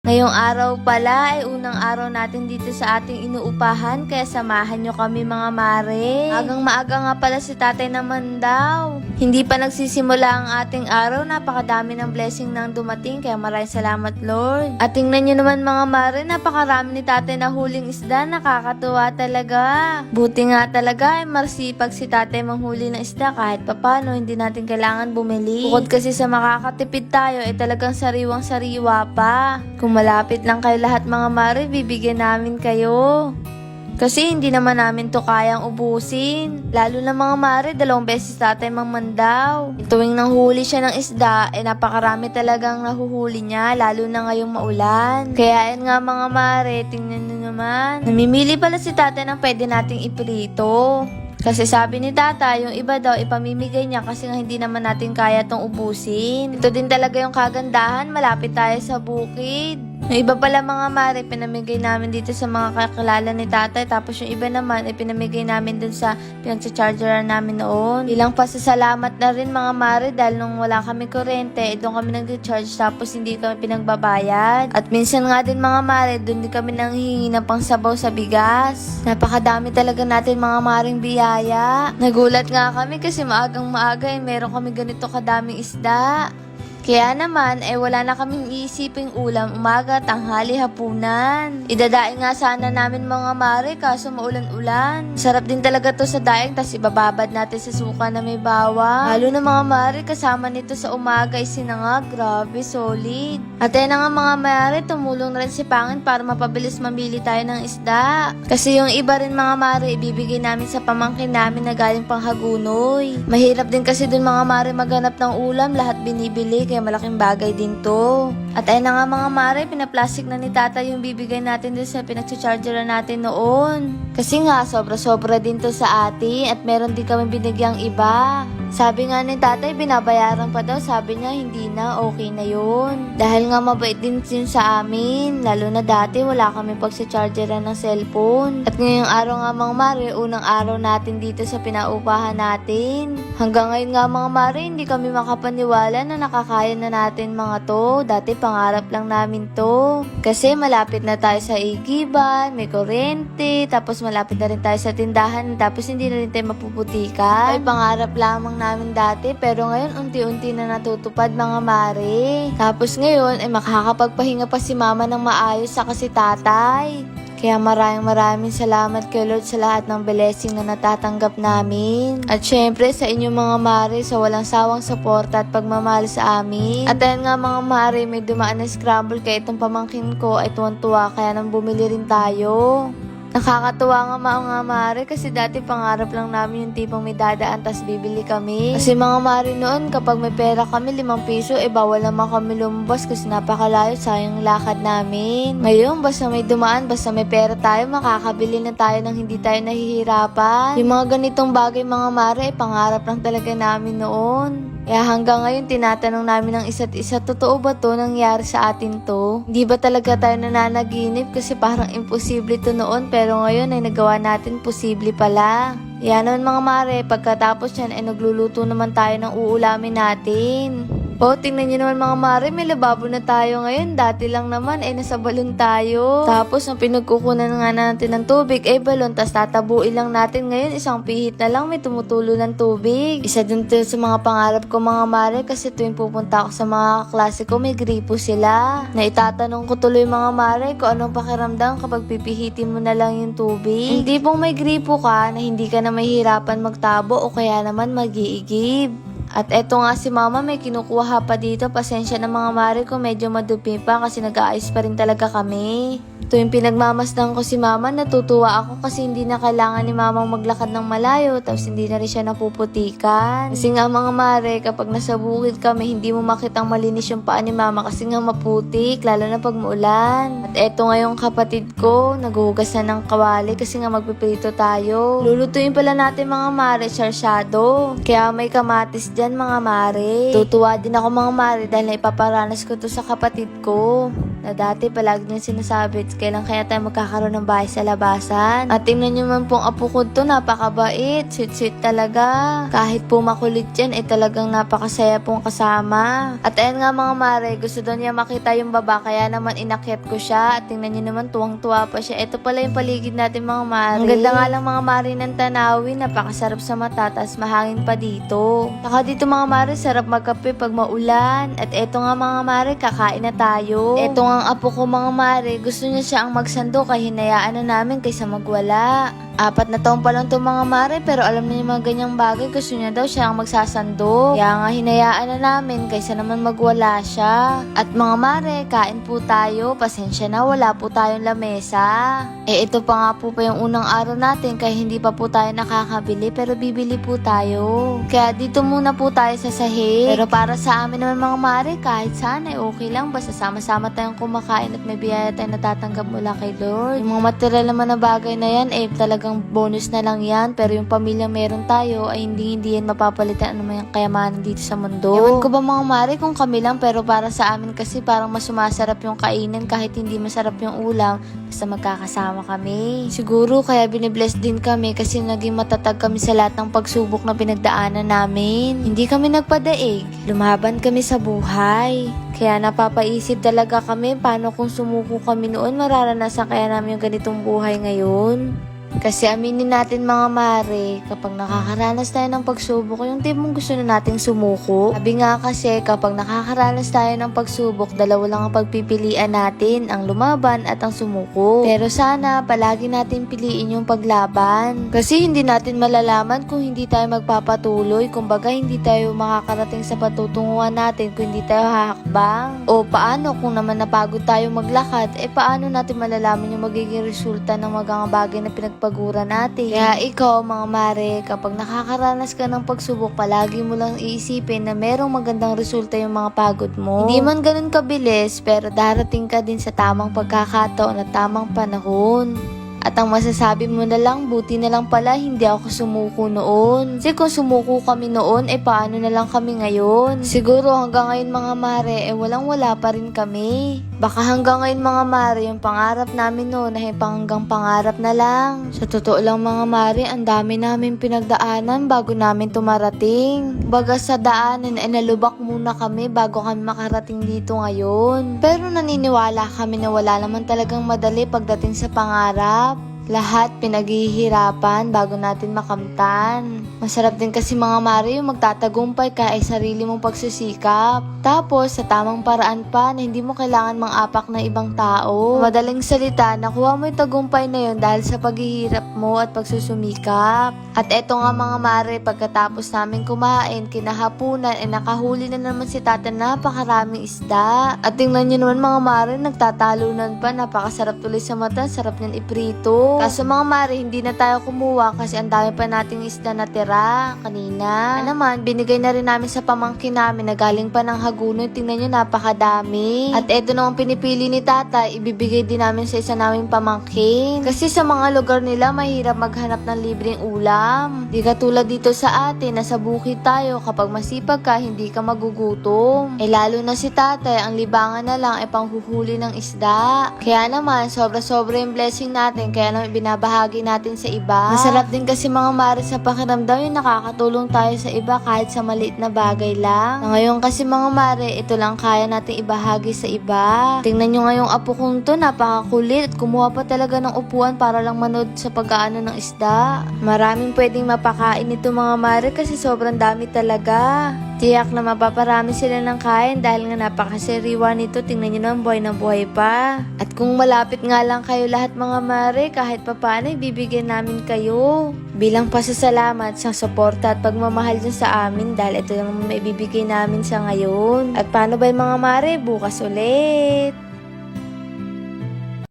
Ngayong araw pala ay unang araw natin dito sa ating inuupahan, kaya samahan nyo kami mga mare. Agang maaga nga pala si tatay naman daw. Hindi pa nagsisimula ang ating araw, napakadami ng blessing nang dumating, kaya maraming salamat Lord. At tingnan nyo naman mga mare, napakarami ni tatay na huling isda, nakakatuwa talaga. Buti nga talaga ay marsipag si tatay manghuli ng isda, kahit papano hindi natin kailangan bumili. Bukod kasi sa makakatipid tayo, ay talagang sariwang sariwa pa. Kung malapit lang kayo lahat mga mare, bibigyan namin kayo. Kasi hindi naman namin to kayang ubusin. Lalo na mga mare, 2 beses tatay mamandaw. Tuwing nanghuli siya ng isda, napakarami talagang nahuhuli niya, lalo na ngayong maulan. Kaya yan nga mga mare, tingnan nyo naman. Namimili pala si tatay ng pwede nating iprito. Kasi sabi ni tata, yung iba daw ipamimigay niya kasi nga hindi naman natin kaya tong ubusin. Ito din talaga yung kagandahan, malapit tayo sa bukid. Yung iba pala mga mare, pinamigay namin dito sa mga kakilala ni tatay. Tapos yung iba naman, pinamigay namin dun sa pinagsa-chargeran namin noon. Ilang pasasalamat na rin mga mare dahil nung wala kami kuryente, doon kami nag-charge tapos hindi kami pinagbabayad. At minsan nga din mga mare, doon din kami nanghihingi ng pangsabaw sa bigas. Napakadami talaga natin mga maring biyaya. Nagulat nga kami kasi maagang maaga meron kami ganito kadaming isda. Kaya naman, wala na kaming iisiping ulam, umaga, tanghali, hapunan. Idadaing nga sana namin mga mare, kaso maulan-ulan. Sarap din talaga to sa daing, tas ibababad natin sa suka na may bawang. Lalo na mga mare, kasama nito sa umaga, sinangag, grabe, solid. At na nga mga mare, tumulong na rin si Pangin para mapabilis mamili tayo ng isda. Kasi yung iba rin mga mare, ibibigay namin sa pamangkin namin na galing pang Hagunoy. Mahirap din kasi dun mga mare maghanap ng ulam, lahat binibili, kaya malaking bagay din to. At ayun na nga mga mare, pinaplastic na ni tata yung bibigay natin din sa pinagcha-chargeran natin noon. Kasi nga, sobra-sobra din to sa atin at meron din kami binigyang iba. Sabi nga ni tatay, binabayaran pa daw. Sabi niya, hindi na, okay na yun. Dahil nga mabait din yun sa amin. Lalo na dati, wala kami pagsa-chargeran ng cellphone. At ngayong araw nga mga mare, unang araw natin dito sa pinaupahan natin. Hanggang ngayon nga mga mare, hindi kami makapaniwala na nakakaya na natin mga to. Dati pangarap lang namin to. Kasi malapit na tayo sa igiban, may kuryente, tapos malapit na rin tayo sa tindahan, tapos hindi na rin tayo mapuputikan. Ay pangarap lamang namin dati, pero ngayon unti-unti na natutupad mga mare. Tapos ngayon, makakapagpahinga pa si mama ng maayos sa kasi tatay. Kaya maraming salamat kay Lord sa lahat ng blessing na natatanggap namin. At syempre sa inyong mga mare sa walang sawang suporta at pagmamahal sa amin. At ayun nga mga mare, may dumaan na scramble kaya itong pamangkin ko ay tuwan-tuwa kaya nang bumili rin tayo. Nakakatuwa nga mga mare kasi dati pangarap lang namin yung tipong may dadaan tas bibili kami. Kasi mga mare noon kapag may pera kami 5 piso bawal naman kami lumabas kasi napakalayo, sayang lakad namin. Ngayon basta may dumaan, basta may pera tayo, makakabili na tayo ng hindi tayo nahihirapan. Yung mga ganitong bagay mga mare pangarap lang talaga namin noon. Kaya hanggang ngayon tinatanong namin ng isa't isa, totoo ba to nangyari sa atin to? Hindi ba talaga tayo nananaginip kasi parang imposible to noon pero ngayon ay nagawa natin posible pala. Yan naman mga mare, pagkatapos yan nagluluto naman tayo ng uulamin natin. Tingnan nyo naman mga mare, may lababo na tayo ngayon. Dati lang naman, nasa balon tayo. Tapos, ang pinagkukunan nga natin ng tubig, balon. Tapos, tatabuin lang natin ngayon. Isang pihit na lang, may tumutulo ng tubig. Isa din to sa mga pangarap ko mga mare, kasi tuwing pupunta ako sa mga klase ko, may gripo sila. Na itatanong ko tuloy mga mare, kung anong pakiramdam kapag pipihitin mo na lang yung tubig. Hindi pong may gripo ka, na hindi ka na mahihirapan magtabo o kaya naman mag-iigib. At eto nga si mama may kinukuha pa dito. Pasensya na mga mare ko medyo madupi pa kasi nag-aayos pa rin talaga kami. Tuwing pinagmamasdan ko si mama, natutuwa ako kasi hindi na kailangan ni mamang maglakad ng malayo tapos hindi na rin siya napuputikan. Kasi nga mga mare, kapag nasa bukid kami, hindi mo makitang malinis yung paa ni mama kasi nga maputik, lalo na pag maulan. At eto nga yung kapatid ko, naghuhugas na ng kawali kasi nga magpiprito tayo. Lulutuin pala natin mga mare, sarsyado. Kaya may kamatis dyan mga mare. Tutuwa din ako mga mare dahil naipaparanas ko to sa kapatid ko. na dati palagi niya sinasabi, kailan kaya tayo magkakaroon ng bahay sa labasan. At tingnan niyo man pong apo ko to, napakabait, sweet talaga. Kahit po makulit yan, talagang napakasaya pong kasama. At ayan nga mga mare, gusto daw niya makita yung baba, kaya naman inakyat ko siya. At tingnan niyo naman, tuwang-tuwa pa siya. Ito pala yung paligid natin mga mare. Ang ganda nga lang mga mare ng tanawin, napakasarap sa mata, tas mahangin pa dito. Saka dito mga mare, sarap magkape pag maulan. At eto nga mga mare, kakain na tayo. Eto nga ang apo ko mga mare, gusto niya siya ang magsando, kaya hinayaan na namin kaysa magwala. 4 na taon pa lang to mga mare, pero alam na yung mga ganyang bagay, gusto niya daw siya ang magsasando. Kaya nga hinayaan na namin kaysa naman magwala siya. At mga mare, kain po tayo. Pasensya na, wala po tayong lamesa. Ito pa nga po yung unang araw natin, kaya hindi pa po tayo nakakabili, pero bibili po tayo. Kaya dito muna po tayo sa sahig. Pero para sa amin naman mga mare, kahit saan ay okay lang, basta sama-sama tayong kumakain at may biyaya tayong natatanggap mula kay Lord. Yung mga material naman na bagay na yan, talagang bonus na lang yan, pero yung pamilya meron tayo ay hindi yan mapapalitan ano yung kayamanan dito sa mundo. Ewan ko ba mga mare kung kami lang, pero para sa amin kasi parang mas sumasarap yung kainin kahit hindi masarap yung ulam, basta magkakasama kami. Siguro kaya binibless din kami kasi naging matatag kami sa lahat ng pagsubok na pinagdaanan namin. Hindi kami nagpadaig, lumaban kami sa buhay. Kaya napapaisip talaga kami paano kung sumuko kami noon, mararanasan kaya namin yung ganitong buhay ngayon. Kasi aminin natin mga mare, kapag nakakaranas tayo ng pagsubok, yung tipong gusto na nating sumuko. Sabi nga kasi, kapag nakakaranas tayo ng pagsubok, dalawa lang ang pagpipilian natin, ang lumaban at ang sumuko. Pero sana, palagi natin piliin yung paglaban. Kasi hindi natin malalaman kung hindi tayo magpapatuloy, kumbaga hindi tayo makakarating sa patutunguhan natin kung hindi tayo hahakbang. O paano kung naman napagod tayo maglakad, paano natin malalaman yung magiging resulta ng mga bagay na pinagpagura natin. Kaya ikaw mga mare, kapag nakakaranas ka ng pagsubok, palagi mo lang iisipin na merong magandang resulta yung mga pagod mo. Hindi man ganun kabilis, pero darating ka din sa tamang pagkakataon at tamang panahon. At ang masasabi mo na lang, buti na lang pala hindi ako sumuko noon. Kasi kung sumuko kami noon, paano na lang kami ngayon? Siguro hanggang ngayon mga mare, walang-wala pa rin kami. Baka hanggang ngayon mga mare, yung pangarap namin noon ay hanggang pangarap na lang. Sa totoo lang mga mare, ang dami namin pinagdaanan bago namin tumarating. Baga sa daanan ay nalubak muna kami bago kami makarating dito ngayon. Pero naniniwala kami na wala naman talagang madali pagdating sa pangarap. Lahat pinaghihirapan bago natin makamtan. Masarap din kasi mga mare yung magtatagumpay ka ay sarili mong pagsisikap. Tapos sa tamang paraan pa na hindi mo kailangan mang-apak ng ibang tao. Madaling salita, nakuha mo yung tagumpay na yun dahil sa paghihirap mo at pagsusumikap. At eto nga mga mare, pagkatapos namin kumain, kinahapunan, nakahuli na naman si tata napakaraming isda. At tingnan nyo naman mga mare, nagtatalunan pa, napakasarap tuloy sa mata, sarap nyan iprito. Kaso mga mare, hindi na tayo kumuha kasi ang dami pa nating isda na tira kanina. Naman, binigay na rin namin sa pamangkin namin na galing pa ng Hagunoy. Tingnan nyo, napakadami. At eto naman pinipili ni tata, ibibigay din namin sa isa naming pamangkin. Kasi sa mga lugar nila, mahirap maghanap ng libreng ulam. Di katulad dito sa atin, nasa bukid tayo, kapag masipag ka, hindi ka magugutom. Lalo na si tatay, ang libangan na lang ay panghuhuli ng isda. Kaya naman, sobra-sobra yung blessing natin, kaya naman binabahagi natin sa iba. Masarap din kasi mga mare sa pakiramdam yung nakakatulong tayo sa iba kahit sa maliit na bagay lang. Ngayon kasi mga mare, ito lang kaya natin ibahagi sa iba. Tingnan nyo ngayong apo kong to, napakakulit at kumuha pa talaga ng upuan para lang manood sa pag-aano ng isda. Maraming pwedeng mapakain ito mga mare kasi sobrang dami talaga. Tiyak na mapaparami sila ng kain dahil nga napakasariwa nito. Tingnan nyo naman, buhay na buhay pa. At kung malapit nga lang kayo lahat mga mare, kahit papaano ibibigyan namin kayo. Bilang pasasalamat sa suporta at pagmamahal nyo sa amin dahil ito lang maibibigay namin sa ngayon. At paano ba yung mga mare? Bukas ulit.